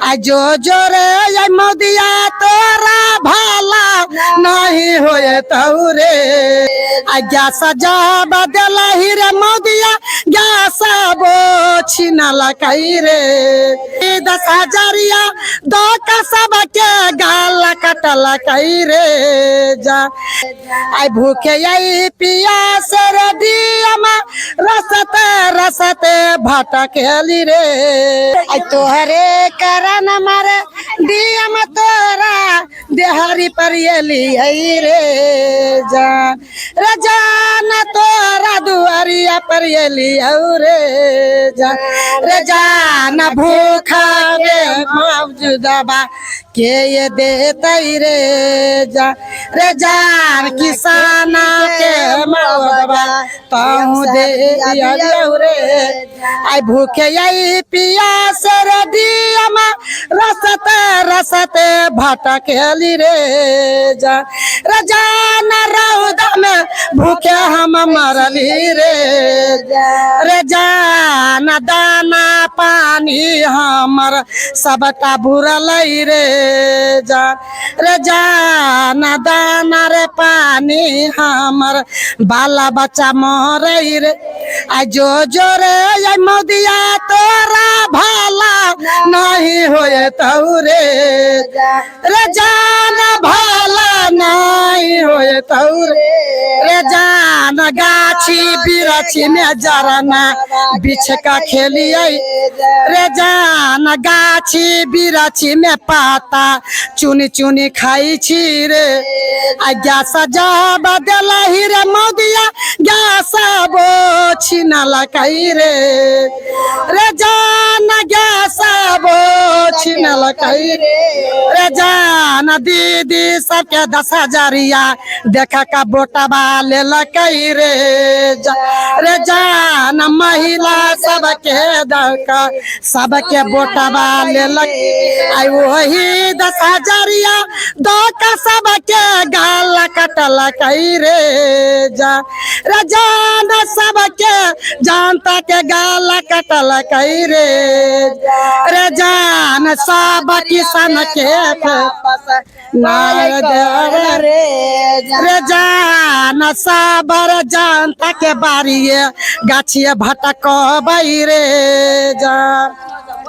जो जोरे ये मोदिया तोरा भाला नहीं होए तौरे आज्ञा सजा बदला ही रे मोदिया ग्यासा बो छीना लकाई रे 10,000 दो का सब के गाला कटला कई रे जा आई भूखे आई पियास रे दियामा रसते रसते भटकेली रे आई तोहरे करन मारे दियामा तोरा देहरी पर येली आई रे जान तोरा दुआरिया पर येली औरे जान भूखा के मौजूदा के ये देतई रे जान किसाना के मौजूदा ताऊ दे रे आई भूखे आई पियास रे दियामा रसते रसते भटकेली रे जान रौदा में भूखे हम मरली रे जान दाना पानी हमर सबटा भूरल रे जान दाना रे पानी हमर बाला बच्चा मर रे आ जो रे ये मोदिया तोरा भाला नहीं होए तौरे जान भाला नहीं होए तौरे जान गाछी बिरछी में जरना बिछ का खेलिए रे जान गाछी बिरछी में पाता चुनी चुनी खाई छी रे आज्ञा सजा बदला ही रे मोदिया ग्यासा बो छीना लकाई रे जान ग्यासा बो छीना लकाई रे जान दीदी सबके 10,000 देखा का बोटबा ले लकाई रे जान महिला सबके दका सबके बोटबा ले आई वही 10,000 दो का सबके गाल कटल कई रे जान सबके जानता के गाल कटल कई रे जान सब किसान के रे जान साबर जानता के बारी गाछिए भटक रे जान।